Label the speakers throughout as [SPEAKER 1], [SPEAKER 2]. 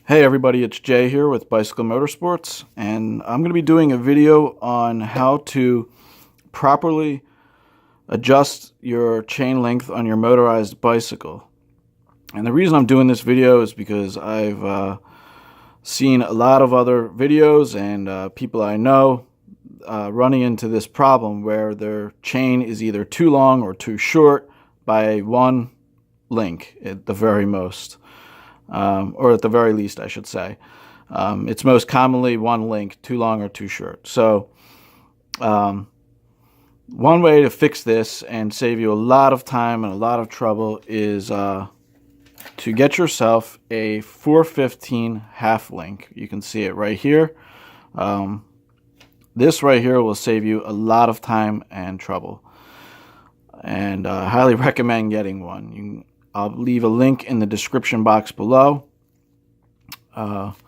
[SPEAKER 1] Hey everybody, it's Jay here with Bicycle Motorsports, and I'm going to be doing a video on how to properly adjust your chain length on your motorized bicycle. And the reason I'm doing this video is because I've seen a lot of other videos and people I know running into this problem where their chain is either too long or too short by one link at the very most. Or at the very least, I should say. It's most commonly one link, too long or too short. So one way to fix this and save you a lot of time and a lot of trouble is to get yourself a 415 half link. You can see it right here. This right here will save you a lot of time and trouble, and I highly recommend getting one. I'll leave a link in the description box below. And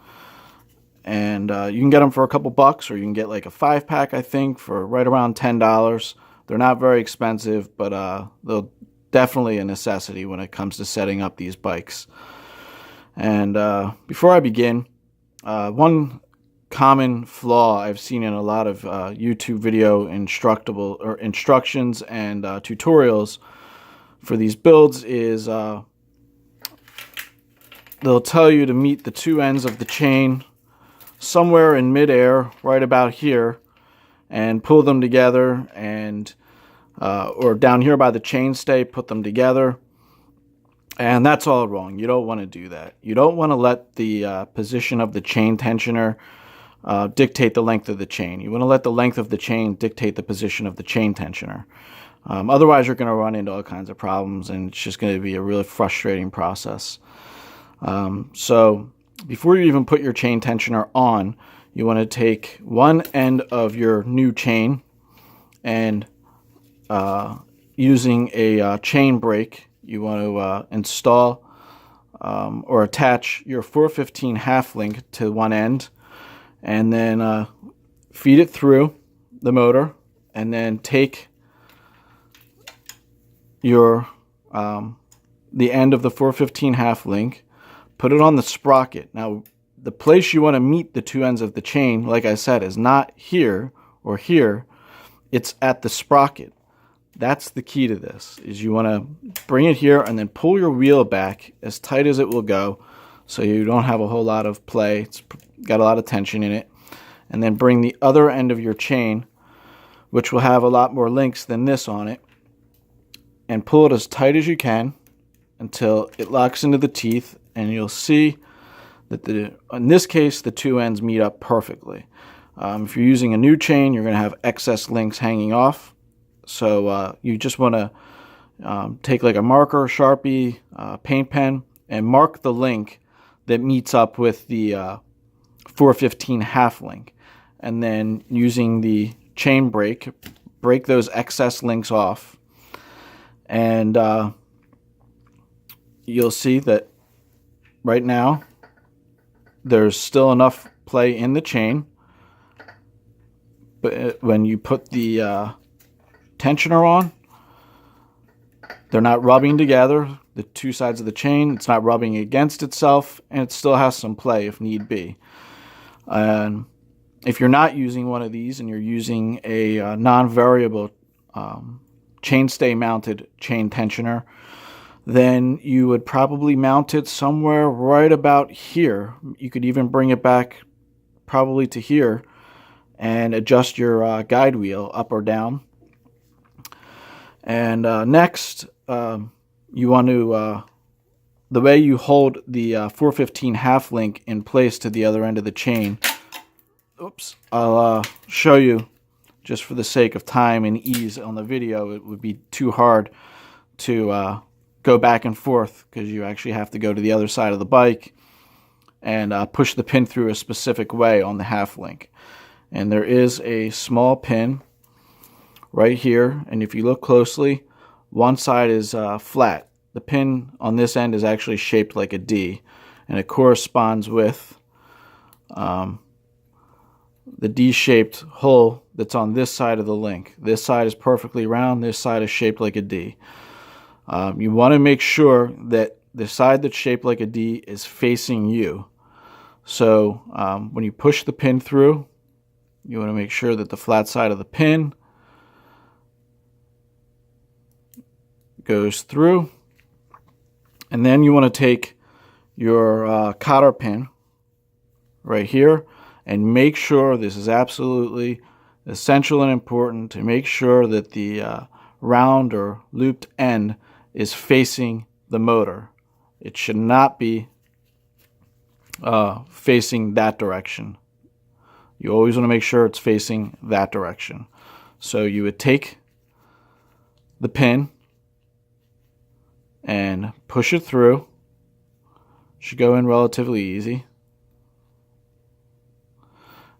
[SPEAKER 1] you can get them for a couple bucks, or you can get like a 5-pack, I think, for right around $10. They're not very expensive, but they're definitely a necessity when it comes to setting up these bikes. And before I begin, one common flaw I've seen in a lot of YouTube video instructions and tutorials for these builds is they'll tell you to meet the two ends of the chain somewhere in midair, right about here, and pull them together, and or down here by the chainstay, put them together. And that's all wrong. You don't want to do that. You don't want to let the position of the chain tensioner dictate the length of the chain. You want to let the length of the chain dictate the position of the chain tensioner. Otherwise, you're going to run into all kinds of problems, and it's just going to be a really frustrating process. So before you even put your chain tensioner on, you want to take one end of your new chain and using a chain brake, you want to install or attach your 415 half link to one end, and then feed it through the motor, and then take your the end of the 415 half link, put it on the sprocket. Now, the place you want to meet the two ends of the chain, like I said, is not here or here. It's at the sprocket. That's the key to this, is you want to bring it here and then pull your wheel back as tight as it will go, so you don't have a whole lot of play. It's got a lot of tension in it. And then bring the other end of your chain, which will have a lot more links than this on it, and pull it as tight as you can until it locks into the teeth, and you'll see that in this case the two ends meet up perfectly. If you're using a new chain, you're going to have excess links hanging off, so you just want to take like a marker, Sharpie, paint pen, and mark the link that meets up with the 415 half link, and then using the chain brake, break those excess links off. And you'll see that right now there's still enough play in the chain, but when you put the tensioner on, they're not rubbing together, the two sides of the chain. It's not rubbing against itself, and it still has some play if need be. And if you're not using one of these and you're using a non-variable chainstay mounted chain tensioner, then you would probably mount it somewhere right about here. You could even bring it back probably to here and adjust your guide wheel up or down. And next, you want to, the way you hold the 415 half link in place to the other end of the chain, I'll show you just for the sake of time and ease on the video. It would be too hard to go back and forth, because you actually have to go to the other side of the bike and push the pin through a specific way on the half link. And there is a small pin right here, and if you look closely, one side is flat. The pin on this end is actually shaped like a D, and it corresponds with the D-shaped hole that's on this side of the link. This side is perfectly round, this side is shaped like a D. You want to make sure that the side that's shaped like a D is facing you. So when you push the pin through, you want to make sure that the flat side of the pin goes through. And then you want to take your cotter pin right here and make sure, this is absolutely essential and important, to make sure that the round or looped end is facing the motor. It should not be facing that direction. You always want to make sure it's facing that direction. So you would take the pin and push it through. Should go in relatively easy.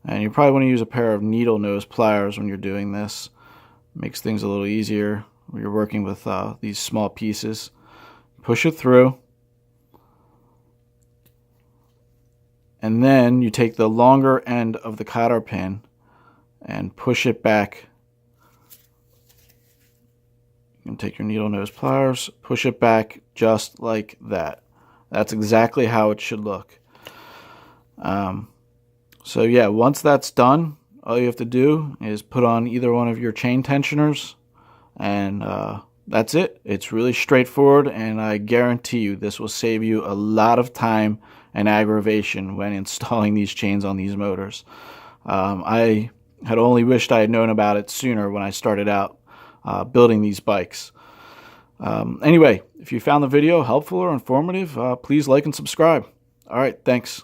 [SPEAKER 1] And you probably want to use a pair of needle nose pliers when you're doing this. Makes things a little easier when you're working with these small pieces. Push it through. And then you take the longer end of the cotter pin and push it back. You can take your needle nose pliers, push it back just like that. That's exactly how it should look. So yeah, once that's done, all you have to do is put on either one of your chain tensioners, and that's it. It's really straightforward, and I guarantee you this will save you a lot of time and aggravation when installing these chains on these motors. I had only wished I had known about it sooner when I started out building these bikes. Anyway, if you found the video helpful or informative, please like and subscribe. All right, thanks.